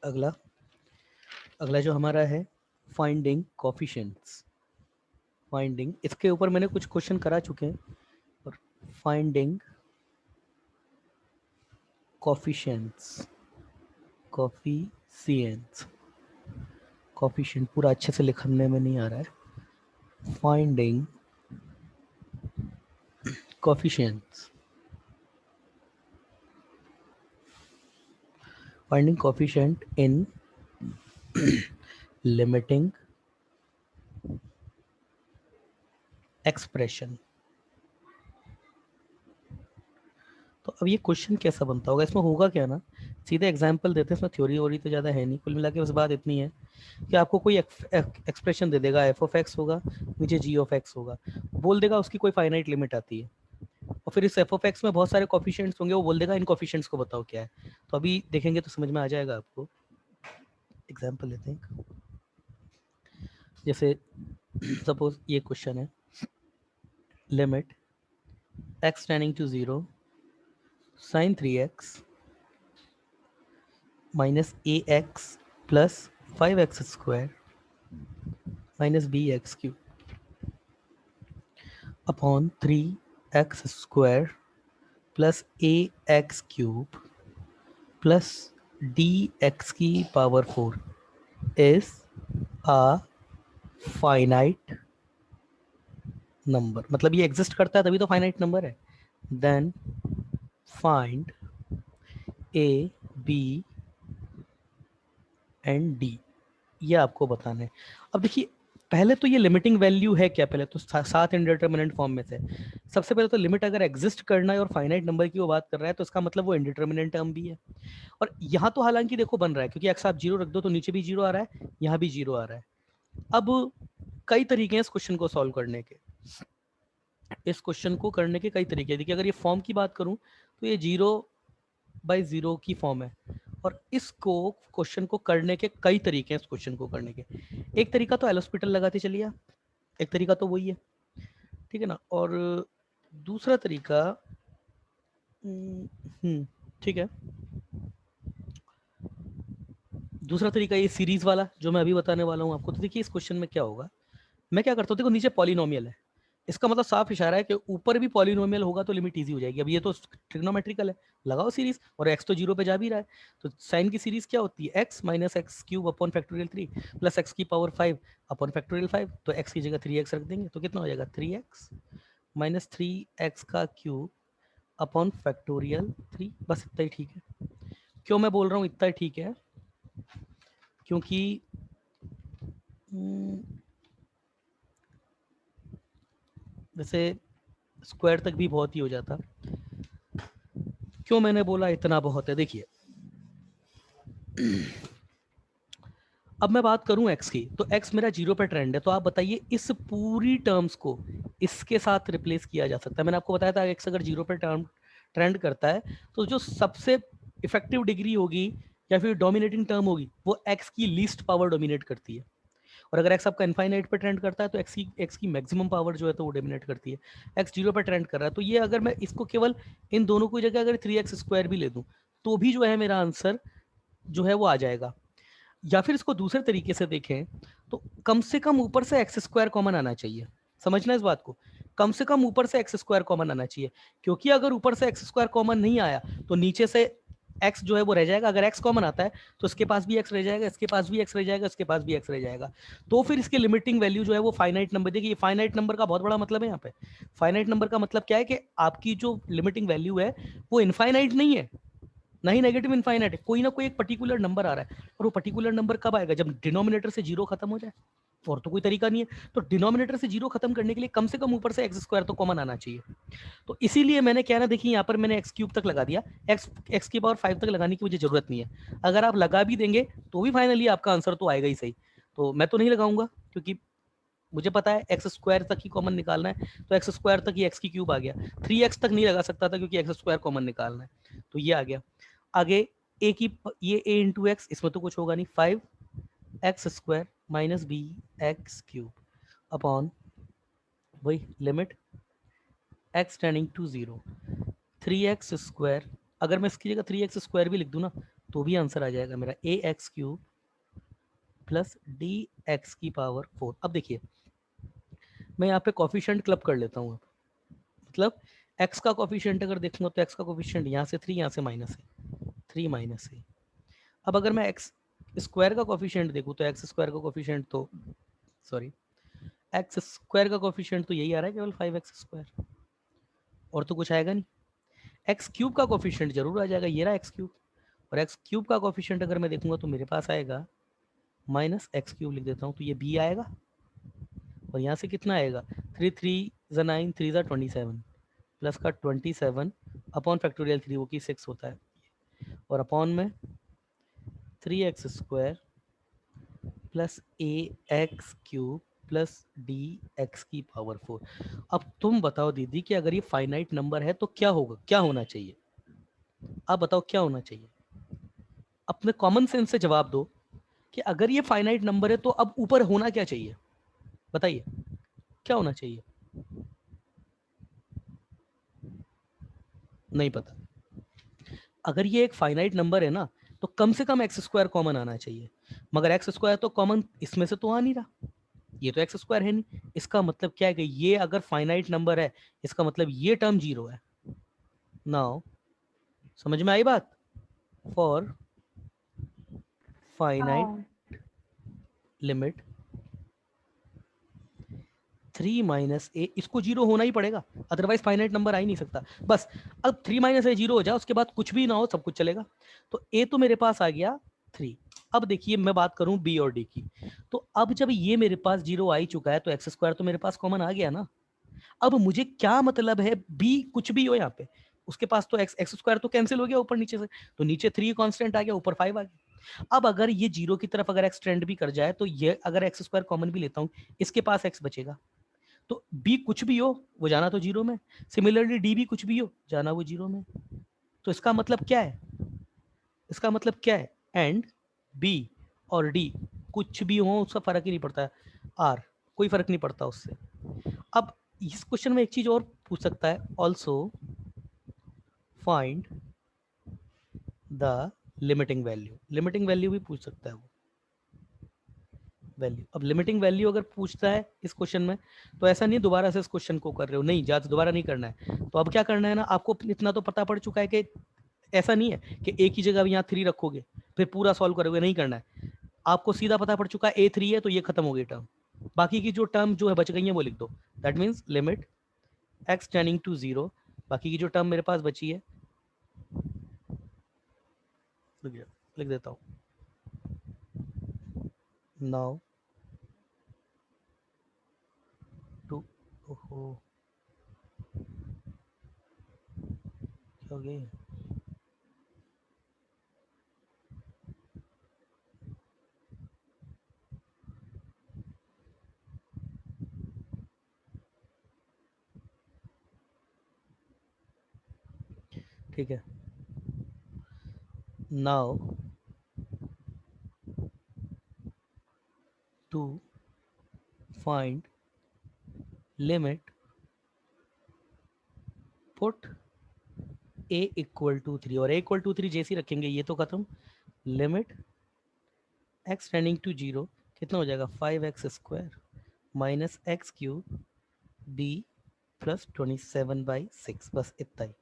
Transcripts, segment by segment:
अगला अगला जो हमारा है फाइंडिंग कोफिशिएंट्स। फाइंडिंग, इसके ऊपर मैंने कुछ क्वेश्चन करा चुके हैं। और फाइंडिंग कोफिशिएंट्स, कोफिशिएंट्स, कोफिशिएंट पूरा अच्छे से लिखने में नहीं आ रहा है। फाइंडिंग कोफिशिएंट्स, फाइंडिंग कोफिशिएंट इन लिमिटिंग एक्सप्रेशन। तो अब ये क्वेश्चन कैसा बनता होगा, इसमें होगा क्या ना, सीधे एग्जाम्पल देते हैं, इसमें थ्योरी वोरी तो ज़्यादा है नहीं। कुल मिला के बस बात इतनी है कि आपको कोई एक्सप्रेशन दे देगा, एफ ऑफ एक्स होगा, नीचे जी ऑफ एक्स होगा, बोल देगा उसकी कोई फाइनाइट लिमिट आती है, और फिर इस एफ ऑफ एक्स में बहुत सारे कॉफिशिएंट्स होंगे, वो बोल देगा इन कॉफिशिएंट्स को बताओ क्या है। तो अभी देखेंगे तो समझ में आ जाएगा आपको। एग्जाम्पल लेते हैं, जैसे सपोज ये क्वेश्चन है, limit x tending to 0 sine 3x minus a x plus 5x square minus b x cube upon 3x square plus a x cube plus d x की power 4 is a finite number. मतलब ये exist करता है तभी तो finite number है। Then find a b and d, ये आपको बताना है। अब देखिए, पहले तो ये लिमिटिंग वैल्यू है क्या, पहले तो 7 इंडिटरमिनेंट फॉर्म में से सबसे पहले तो लिमिट अगर एग्जिस्ट करना है और फाइनाइट नंबर की वो बात कर रहा है तो इसका मतलब वो इंडिटरमिनेंट टर्म भी है। और यहाँ तो हालांकि देखो बन रहा है, क्योंकि एक्स आप जीरो रख दो तो नीचे भी जीरो आ रहा है, यहाँ भी जीरो आ रहा है। अब कई तरीके हैं इस क्वेश्चन को सॉल्व करने के, इस क्वेश्चन को करने के कई तरीके। देखिए अगर ये फॉर्म की बात करूं तो ये 0/0 की फॉर्म है, और इसको क्वेश्चन को करने के कई तरीके हैं। इस क्वेश्चन को करने के एक तरीका तो एलोस्पिटल लगाते चलिए आप, एक तरीका तो वही है, ठीक है ना। और दूसरा तरीका ठीक है, दूसरा तरीका ये सीरीज वाला जो मैं अभी बताने वाला हूँ आपको। तो देखिए इस क्वेश्चन में क्या होगा, मैं क्या करता हूँ, देखो नीचे पॉलिनोमियल है, इसका मतलब साफ इशारा है कि ऊपर भी पॉलिनोमियल होगा तो लिमिट इजी हो जाएगी। अब ये तो ट्रिग्नोमेट्रिकल है, लगाओ सीरीज, और एक्स तो जीरो पे जा भी रहा है, तो साइन की सीरीज क्या होती है, x minus x cube upon factorial 3 plus x की पावर 5 अपॉन फैक्टोरियल 5। तो एक्स की जगह 3x रख देंगे तो कितना हो जाएगा, 3x माइनस 3x का क्यूब अपॉन फैक्टोरियल 3। बस इतना ही ठीक है। क्यों मैं बोल रहा हूँ इतना ही ठीक है, क्योंकि वैसे स्क्वायर तक भी बहुत ही हो जाता। क्यों मैंने बोला इतना बहुत है, देखिए अब मैं बात करूं x की, तो x मेरा जीरो पे ट्रेंड है, तो आप बताइए इस पूरी टर्म्स को इसके साथ रिप्लेस किया जा सकता है। मैंने आपको बताया था x अगर जीरो पे टर्म ट्रेंड करता है तो जो सबसे इफेक्टिव डिग्री होगी या फिर डोमिनेटिंग टर्म होगी वो x की लीस्ट पावर डोमिनेट करती है। और अगर x आपका इनफाइनाइट पे ट्रेंड करता है तो x की मैक्सिमम पावर जो है तो वो डोमिनेट करती है। x जीरो पे ट्रेंड कर रहा है, तो ये अगर मैं इसको केवल इन दोनों की जगह अगर 3x स्क्वायर भी ले दूं तो भी जो है मेरा आंसर जो है वो आ जाएगा। या फिर इसको दूसरे तरीके से देखें तो कम से कम ऊपर से एक्स स्क्वायर कॉमन आना चाहिए। समझना इस बात को, कम से कम ऊपर से एक्स स्क्वायर कॉमन आना चाहिए, क्योंकि अगर ऊपर से एक्स स्क्वायर कॉमन नहीं आया तो नीचे से एक्स जो है वो रह जाएगा। अगर एक्स कॉमन आता है तो इसके पास भी एक्स रह जाएगा, इसके पास भी एक्स रह जाएगा, इसके पास भी एक्स रह जाएगा। तो फिर इसके लिमिटिंग वैल्यू जो है वो फाइनाइट नंबर। देखिए फाइनाइट नंबर का बहुत बड़ा मतलब है यहाँ पे। फाइनाइट नंबर का मतलब क्या है कि आपकी जो लिमिटिंग वैल्यू है वो इनफाइनाइट नहीं है, ना ही नेगेटिव इनफाइनाइट है, कोई ना कोई एक पर्टिकुलर नंबर आ रहा है। और वो पर्टिकुलर नंबर कब आएगा, जब डिनोमिनेटर से जीरो खत्म हो जाए। और तो कोई तरीका नहीं है। तो डिनोमिनेटर से जीरो खत्म करने के लिए कम से कम ऊपर से एक्स स्क्वायर तो कॉमन आना चाहिए। तो इसीलिए मैंने क्या ना, देखिए यहाँ पर मैंने एक्स क्यूब तक लगा दिया, एक्स एक्स की पावर 5 तक लगाने की मुझे जरूरत नहीं है। अगर आप लगा भी देंगे तो भी फाइनली आपका आंसर तो आएगा ही सही। तो मैं तो नहीं लगाऊंगा, क्योंकि मुझे पता है एक्स स्क्वायर तक ही कॉमन निकालना है, तो एक्स स्क्वायर तक ही एक्स की क्यूब आ गया। 3x तक नहीं लगा सकता था क्योंकि एक्स स्क्वायर कॉमन निकालना है, तो ये आ गया। आगे ए की ये a इंटू एक्स, इसमें तो कुछ होगा नहीं, 5x² minus b x cube upon वही limit x tending to 0 3x square. अगर मैं इसकी जगह 3x स्क्वायर भी लिख दूँ ना तो भी आंसर आ जाएगा मेरा a x cube plus d x की पावर 4। अब देखिए मैं यहाँ पे कॉफिशिएंट क्लब कर लेता हूँ, मतलब x का कॉफिशिएंट अगर देखूंगा तो x का कॉफिशिएंट यहाँ से 3, यहाँ से माइनस है, 3 माइनस है। अब अगर मैं x स्क्वायर का कॉफिशिएंट देखूँ तो x स्क्वायर का कॉफिशिएंट तो सॉरी x स्क्वायर का कॉफिशिएंट तो यही आ रहा है केवल 5x स्क्वायर, और तो कुछ आएगा नहीं। एक्स क्यूब का कॉफिशिएंट जरूर आ जाएगा, ये रहा एक्स क्यूब, और एक्स क्यूब का कॉफिशिएंट अगर मैं देखूंगा तो मेरे पास आएगा माइनस एक्स क्यूब, लिख देता हूँ तो ये बी आएगा, और यहाँ से कितना आएगा 3 3 ज़ा 9 3 ज़ा 27 प्लस का 27 अपॉन फैक्टोरियल 3 वो की 6 होता है, और अपॉन में 3x square plus a x cube plus d x की पावर 4। अब तुम बताओ दीदी कि अगर ये फाइनाइट नंबर है तो क्या होगा, क्या होना चाहिए, आप बताओ क्या होना चाहिए, अपने कॉमन सेंस से जवाब दो कि अगर ये फाइनाइट नंबर है तो अब ऊपर होना क्या चाहिए, बताइए क्या होना चाहिए। नहीं पता। अगर ये एक फाइनाइट नंबर है ना तो कम से कम एक्स स्क्वायर कॉमन आना चाहिए, मगर एक्स स्क्वायर तो कॉमन इसमें से तो आ नहीं रहा, ये तो एक्स स्क्वायर है नहीं। इसका मतलब क्या है कि ये अगर फाइनाइट नंबर है इसका मतलब ये टर्म जीरो है। नाउ समझ में आई बात, फॉर फाइनाइट हाँ। लिमिट 3 माइनस ए, इसको जीरो होना ही पड़ेगा, अदरवाइज फाइनाइट नंबर आ ही नहीं सकता। बस अब 3 माइनस ए जीरो हो जाए, उसके बाद कुछ भी ना हो, सब कुछ चलेगा। तो ए तो मेरे पास आ गया 3। अब देखिए मैं बात करूं बी और डी की, तो अब जब ये मेरे पास जीरो आ ही चुका है तो एक्स स्क्वायर तो मेरे पास कॉमन आ गया ना। अब मुझे क्या मतलब है बी कुछ भी हो यहाँ पे, उसके पास तो एक्स एक्स स्क्वायर तो कैंसिल हो गया ऊपर नीचे से, तो नीचे 3 कांस्टेंट आ गया, ऊपर 5 आ गया। अब अगर ये जीरो की तरफ अगर एक्सटेंड भी कर जाए तो ये अगर एक्स स्क्वायर कॉमन भी लेता हूँ, इसके पास एक्स बचेगा, तो बी कुछ भी हो वो जाना तो जीरो में, सिमिलरली डी भी कुछ भी हो जाना वो जीरो में। तो इसका मतलब क्या है, इसका मतलब क्या है, एंड बी और डी कुछ भी हो उसका फर्क ही नहीं पड़ता है, आर कोई फर्क नहीं पड़ता उससे। अब इस क्वेश्चन में एक चीज और पूछ सकता है, also find the limiting value, limiting value भी पूछ सकता है वो वैल्यू। अब लिमिटिंग वैल्यू अगर पूछता है इस क्वेश्चन में तो ऐसा नहीं दोबारा से इस क्वेश्चन को कर रहे हो, नहीं ज्यादा दोबारा नहीं करना है। तो अब क्या करना है ना, आपको इतना तो पता पड़ चुका है कि ऐसा नहीं है कि एक ही जगह यहाँ 3 रखोगे फिर पूरा सॉल्व करोगे, नहीं करना है। आपको सीधा पता पड़ चुका है A3 है तो ये खत्म हो गई टर्म, बाकी की जो टर्म जो है बच गई है वो लिख दो। That means limit x tending to zero, बाकी की जो टर्म मेरे पास बची है लिख देता हूँ। नाउ टू, ओहो क्या हो गई, ठीक है। Now to find limit put a equal to 3, और a इक्वल टू 3 जैसी रखेंगे ये तो खत्म, limit x tending to zero कितना हो जाएगा 5x square minus x cube b plus 27/6, बस इतना ही।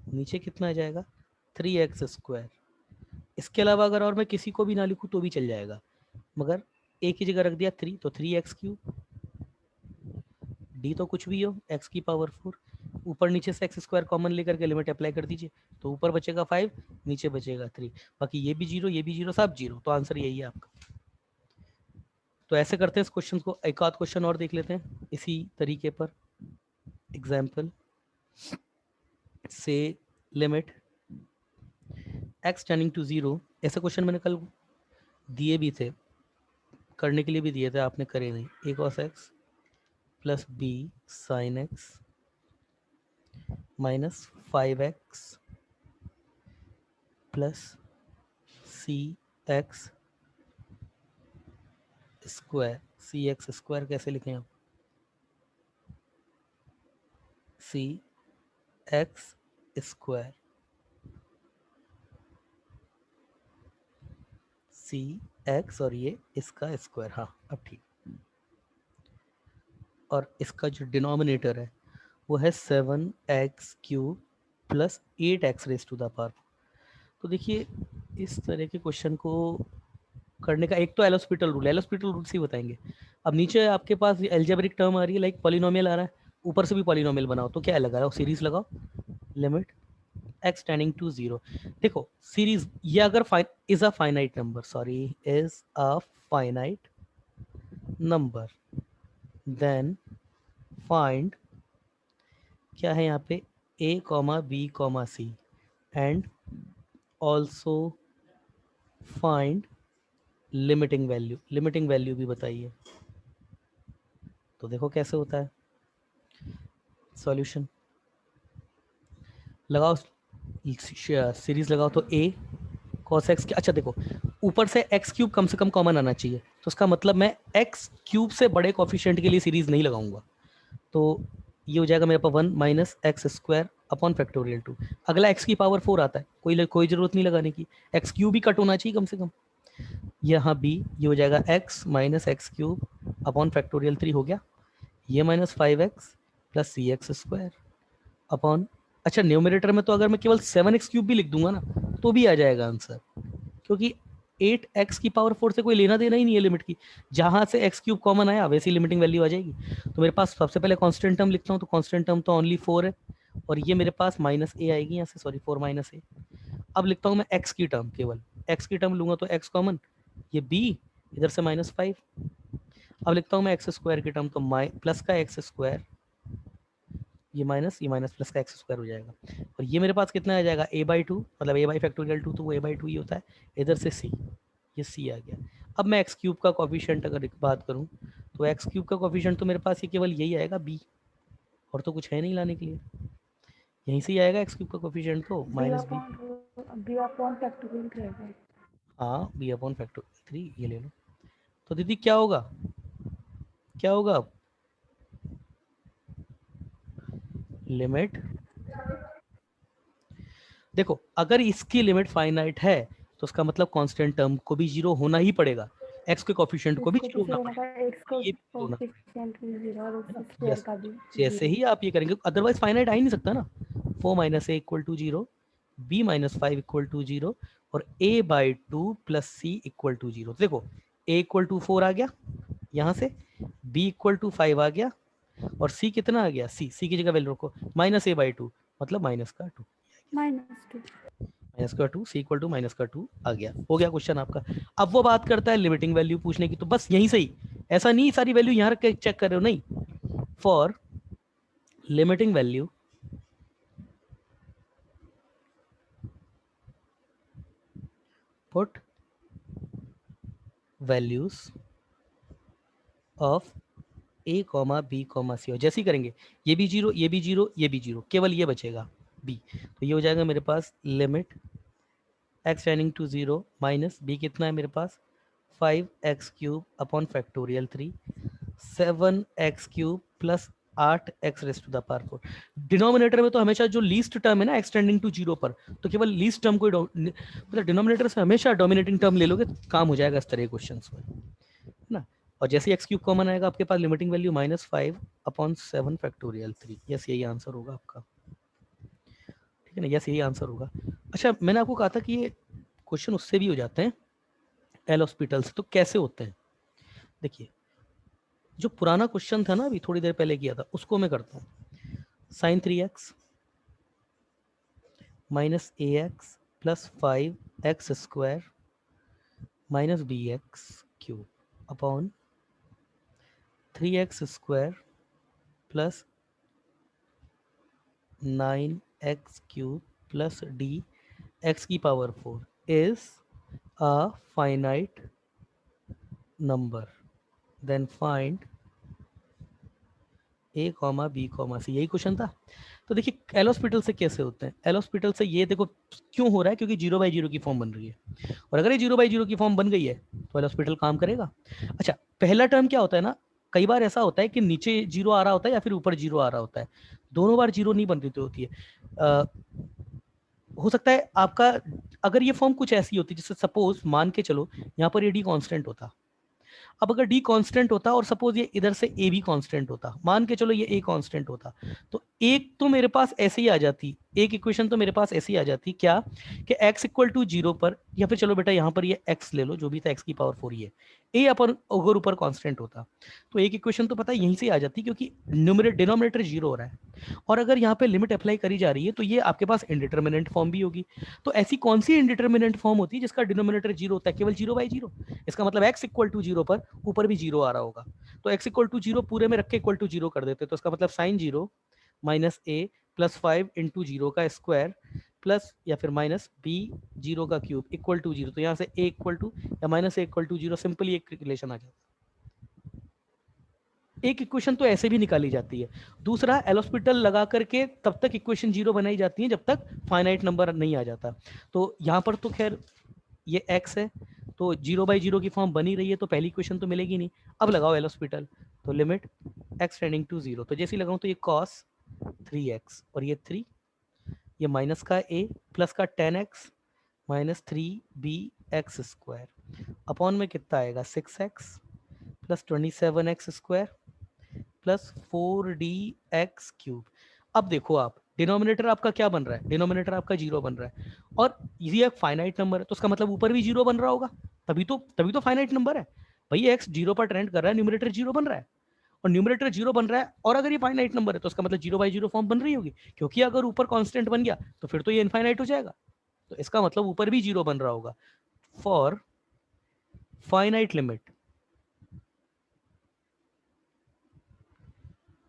नीचे कितना आ जाएगा 3x स्क्वायर, इसके अलावा अगर और मैं किसी को भी ना लिखूँ तो भी चल जाएगा, मगर एक ही जगह रख दिया 3 तो 3x क्यूब, डी तो कुछ भी हो एक्स की पावर 4, ऊपर नीचे से एक्स स्क्वायर कॉमन लेकर के लिमिट अप्लाई कर दीजिए, तो ऊपर बचेगा 5 नीचे बचेगा 3, बाकी ये भी जीरो ये भी जीरो सब जीरो, तो आंसर यही है आपका। तो ऐसे करते हैं इस क्वेश्चन को, एक आध क्वेश्चन और देख लेते हैं इसी तरीके पर। एग्जाम्पल से limit x tending to zero, ऐसे क्वेश्चन मैंने कल दिए भी थे, करने के लिए भी दिए थे, आपने करे नहीं। A cos x plus b sine x minus 5x plus c x square, c x square कैसे लिखें आप, c x square c x और ये इसका स्क्वायर, हाँ अब ठीक। और इसका जो डिनोमिनेटर है वो है 7x³ plus 8x raise to the power. तो देखिए इस तरह के क्वेश्चन को करने का एक तो एल हॉस्पिटल रूल से ही बताएंगे। अब नीचे आपके पास एल्जेब्रिक टर्म आ रही है, लाइक पॉलिनोमियल आ रहा है, ऊपर से भी पॉलिनोमियल बनाओ, तो क्या लगा रहा हो, सीरीज लगाओ, लिमिट x टेंडिंग टू 0। देखो सीरीज ये अगर is a finite number, sorry is a finite number, then find क्या है यहाँ पे a, b, c and also find limiting value. Limiting value भी बताइए। तो देखो कैसे होता है सॉल्यूशन, लगाओ सीरीज लगाओ, तो a cos x के, अच्छा देखो ऊपर से x³ कम से कम कॉमन आना चाहिए, तो उसका मतलब मैं x³ से बड़े कॉफिशिएंट के लिए सीरीज नहीं लगाऊंगा, तो ये हो जाएगा मेरे पास 1 minus x square upon factorial 2। अगला x की पावर 4 आता है, कोई जरूरत नहीं लगाने की, x³ भी कट होना चाहिए कम से कम। यहाँ b ये हो जाएगा x minus x³ upon factorial 3 हो गया, ये minus 5x plus c x square upon, अच्छा न्यूमरेटर में तो अगर मैं केवल 7x³ भी लिख दूंगा ना तो भी आ जाएगा आंसर, क्योंकि 8x की पावर 4 से कोई लेना देना ही नहीं है लिमिट की, जहां से x³ कॉमन आया वैसी लिमिटिंग वैल्यू आ जाएगी। तो मेरे पास सबसे पहले कांस्टेंट टर्म लिखता हूँ, तो कांस्टेंट टर्म तो ओनली 4 है, और ये मेरे पास माइनस ए आएगी यहाँ से, सॉरी 4 माइनस ए। अब लिखता हूँ मैं x की टर्म, केवल x की टर्म लूंगा तो x कॉमन, ये b इधर से -5। अब लिखता हूँ मैं एक्स स्क्वायर की टर्म, तो प्लस का एक्स स्क्वायर, ये माइनस प्लस का एक्स स्क्वायर हो जाएगा, और ये मेरे पास कितना आ जाएगा a/2, मतलब a बाई फैक्टोरियल 2 तो वो a/2 ही होता है, इधर से c, ये c आ गया। अब मैं x³ का कोफिशिएंट अगर बात करूं तो x³ का कोफिशिएंट तो मेरे पास ये केवल यही आएगा b, और तो कुछ है नहीं लाने के लिए, यहीं से ही आएगा x³ का कोफिशिएंट, तो -b। हाँ b/3 ये ले लो। तो दीदी क्या होगा, क्या होगा अब, लिमिट, देखो अगर इसकी लिमिट फाइनाइट है तो उसका मतलब कांस्टेंट टर्म को भी 0 होना ही पड़ेगा, x के कोफिशिएंट को भी 0 होना पड़ेगा, ये भी 0 होना पड़ेगा। यस, जैसे ही आप ये करेंगे, अदरवाइज फाइनाइट आ ही नहीं सकता ना। 4 minus a equal to 0, b minus 5 equal to 0, और a/2 plus c equal to 0। देखो a इक्वल टू 4 आ गया यहाँ से, b इक्वल टू 5 आ गया, और c कितना आ गया, c की जगह वैल्यू रखो -a/2, मतलब -2, -2, c इक्वल टू -2 आ गया, हो गया क्वेश्चन आपका। अब वो बात करता है लिमिटिंग वैल्यू पूछने की, तो बस यहीं से ही, ऐसा नहीं सारी वैल्यू यहाँ रख के चेक कर रहे हो, नहीं, for limiting value put values of a, b, c, और जैसे ही करेंगे ये भी 0, ये भी 0, ये भी 0, केवल ये बचेगा b, तो ये हो जाएगा मेरे पास limit x tending to 0 minus b कितना है मेरे पास 5x³ upon factorial 3, 7x³ plus 8x raise to the power 4। Denominator में तो हमेशा जो लीस्ट टर्म है ना x टेंडिंग टू 0 पर, तो केवल लीस्ट टर्म को मतलब डिनोमिनेटर से हमेशा डोमिनेटिंग टर्म ले लोगे, काम हो जाएगा इस तरह के क्वेश्चंस में, है ना। और जैसे ही x³ कॉमन आएगा आपके पास limiting value -5 upon 7 factorial 3, yes यही आंसर होगा आपका, ठीक है ना, यस यही आंसर होगा। अच्छा मैंने आपको कहा था कि ये क्वेश्चन उससे भी हो जाते हैं एल हॉस्पिटल से, तो कैसे होते हैं देखिए, जो पुराना क्वेश्चन था ना अभी थोड़ी देर पहले किया था उसको मैं करता हूँ, sin 3x minus ax plus 5x square minus bx³ upon 3x square plus 9x³ plus d x की power 4 is a finite number, then find a, b, c, यही क्वेश्चन था। तो देखिए एल हॉस्पिटल से कैसे होते हैं, एल हॉस्पिटल से ये देखो क्यों हो रहा है, क्योंकि 0/0 की फॉर्म बन रही है, और अगर ये 0/0 की फॉर्म बन गई है तो एल हॉस्पिटल काम करेगा। अच्छा पहला टर्म क्या होता है ना, कई बार ऐसा होता है कि नीचे 0 आ रहा होता है या फिर ऊपर 0 आ रहा होता है, दोनों बार 0 नहीं बन रही होती है, हो सकता है आपका, अगर ये फॉर्म कुछ ऐसी होती, जैसे सपोज मान के चलो यहाँ पर ये डी कांस्टेंट होता, अब अगर डी कांस्टेंट होता और सपोज ये इधर से ए भी कांस्टेंट होता, मान के चलो ये ए कांस्टेंट होता, तो एक तो मेरे पास ऐसे ही आ जाती, एक इक्वेशन तो मेरे पास ऐसी आ जाती क्या, कि x इक्वल टू 0 पर, या फिर चलो बेटा यहाँ पर ये x ले लो, जो भी था x की पावर 4 ही है, ए अपन अगर ऊपर कांस्टेंट होता, तो एक इक्वेशन तो पता है यहीं से आ जाती, क्योंकि न्यूमरेटर डिनोमिनेटर 0 हो रहा है, और अगर यहाँ पे लिमिट अप्लाई करी जा रही है तो ये आपके पास इंडिटरमिनेंट फॉर्म भी होगी। तो ऐसी कौन सी इंडिटरमिनेंट फॉर्म होती है जिसका डिनोमिनेटर 0 होता है, केवल 0/0? इसका मतलब x इक्वल टू 0 पर ऊपर भी 0 आ रहा होगा, तो x इक्वल टू 0 पूरे में रख के इक्वल टू 0 कर देते, तो इसका मतलब साइन 0 माइनस ए प्लस 5 इंटू 0 का स्क्वायर प्लस या फिर माइनस बी 0 का क्यूब इक्वल टू 0, तो यहाँ से a इक्वल टू या minus a equal to 0, simply एक रिलेशन आ जाता है। एक इक्वेशन तो ऐसे भी निकाली जाती है। दूसरा, एलोस्पिटल लगा करके तब तक इक्वेशन 0 बनाई जाती है जब तक फाइनाइट नंबर नहीं आ जाता। तो यहाँ पर तो खैर ये x है, तो 0/0 की फॉर्म बनी रही है, तो पहली इक्वेशन तो मिलेगी नहीं। अब लगाओ एलोस्पिटल, तो लिमिट x टेंडिंग टू 0, तो जैसे ही लगाऊं तो ये cos 3x और ये 3, ये माइनस का a प्लस का 10x minus 3bx square upon में कितना आएगा 6x plus 27x square plus 4dx cube. अब देखो आप, डिनोमिनेटर आपका क्या बन रहा है, डिनोमिनेटर आपका 0 बन रहा है, और ये एक फाइनाइट नंबर है, तो उसका मतलब ऊपर भी 0 बन रहा होगा, तभी तो फाइनाइट नंबर है। भैया x 0 पर ट्रेंड कर रहा है, न्यूमरेटर 0 बन रहा है, और न्यूमरेटर 0 बन रहा है, और अगर ये फाइनाइट नंबर है तो उसका मतलब 0/0 फॉर्म बन रही होगी, क्योंकि अगर ऊपर कांस्टेंट बन गया तो फिर तो ये इनफाइनाइट हो जाएगा, तो इसका मतलब ऊपर भी 0 बन रहा होगा। For finite limit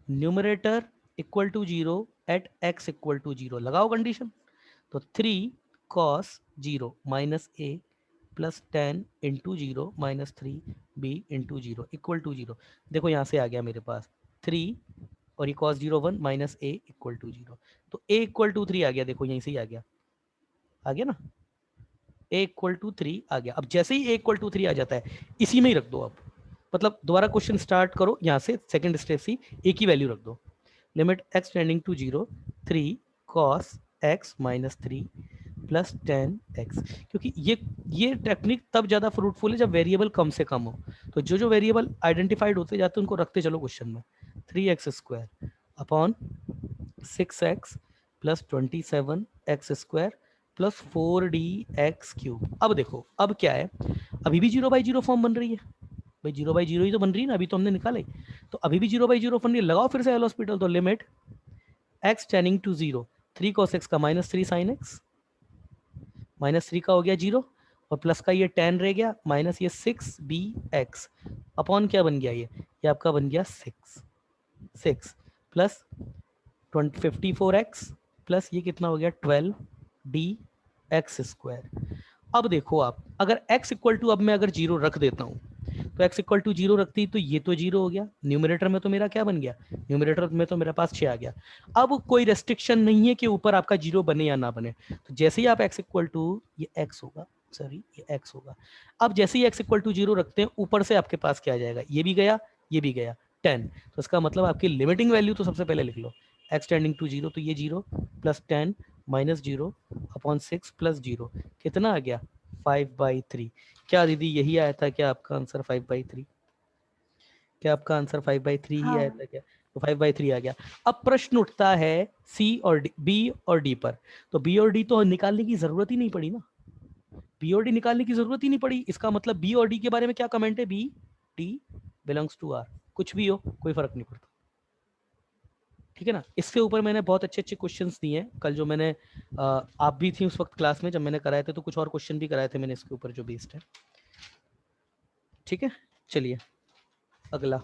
numerator equal to 0 at x equal to 0, लगाओ कंडीशन, तो 3 cos 0 minus a plus 10 into 0 minus 3b into 0 equal to 0। देखो यहाँ से आ गया मेरे पास 3 और ये cos 0 1 minus a equal to 0, तो a इक्वल टू 3 आ गया, देखो यहीं से ही आ गया ना, a इक्वल टू 3 आ गया। अब जैसे ही a इक्वल टू 3 आ जाता है, इसी में ही रख दो अब, मतलब दोबारा क्वेश्चन स्टार्ट करो यहाँ से, सेकंड स्टेप से a की वैल्यू रख दो, limit x tending to 0 3 cos x minus 3 plus 10x, क्योंकि ये टेक्निक तब ज़्यादा फ्रूटफुल है जब वेरिएबल कम से कम हो, तो जो वेरिएबल आइडेंटिफाइड होते जाते हैं उनको रखते चलो क्वेश्चन में, 3x square upon 6x plus 27x square plus 4dx cube. अब देखो अब क्या है, अभी भी 0/0 फॉर्म बन रही है, भाई 0/0 ही तो बन रही है ना, अभी तो हमने निकाले, तो अभी भी 0/0 बन रही है, लगाओ फिर से एल हॉस्पिटल, तो limit x tending to 0 3 cos x का माइनस 3 sin x, माइनस 3 का हो गया 0 और प्लस का ये 10 रह गया, माइनस ये 6bx अपॉन क्या बन गया, ये आपका बन गया 6 प्लस 54x प्लस ये कितना हो गया 12dx स्क्वायर। अब देखो आप, अगर x इक्वल टू, अब मैं अगर 0 रख देता हूँ, तो x इक्वल टू 0 रखती तो ये तो 0 हो गया, न्यूमरेटर में तो मेरा क्या बन गया, न्यूमरेटर में तो मेरे पास 6 आ गया। अब कोई रेस्ट्रिक्शन नहीं है कि ऊपर आपका 0 बने या ना बने, तो जैसे ही आप x इक्वल टू, ये x होगा, सॉरी ये x होगा, अब जैसे ही x इक्वल टू 0 रखते हैं, ऊपर से आपके पास क्या आ जाएगा, ये भी गया, ये भी गया 10, तो इसका मतलब आपकी लिमिटिंग वैल्यू तो सबसे पहले लिख लो, x टेंडिंग टू 0, तो ये 0 प्लस 10 माइनस 0 अपॉन 6 प्लस 0 कितना आ गया 5/3। क्या दीदी यही आया था क्या आपका आंसर 5/3? क्या आपका आंसर 5/3 ही आया हाँ था क्या? तो 5/3 आ गया। अब प्रश्न उठता है सी और डी, बी और डी पर, तो बी और डी तो निकालने की जरूरत ही नहीं पड़ी ना, बी और डी निकालने की जरूरत ही नहीं पड़ी, इसका मतलब बी और डी के बारे में क्या कमेंट है, B D belongs to R, कुछ भी हो कोई फर्क नहीं पड़ता, ठीक है ना। इसके ऊपर मैंने बहुत अच्छे अच्छे क्वेश्चंस दिए हैं, कल जो मैंने आप भी थी उस वक्त क्लास में जब मैंने कराए थे, तो कुछ और क्वेश्चन भी कराए थे मैंने इसके ऊपर जो बेस्ड है, ठीक है। चलिए अगला।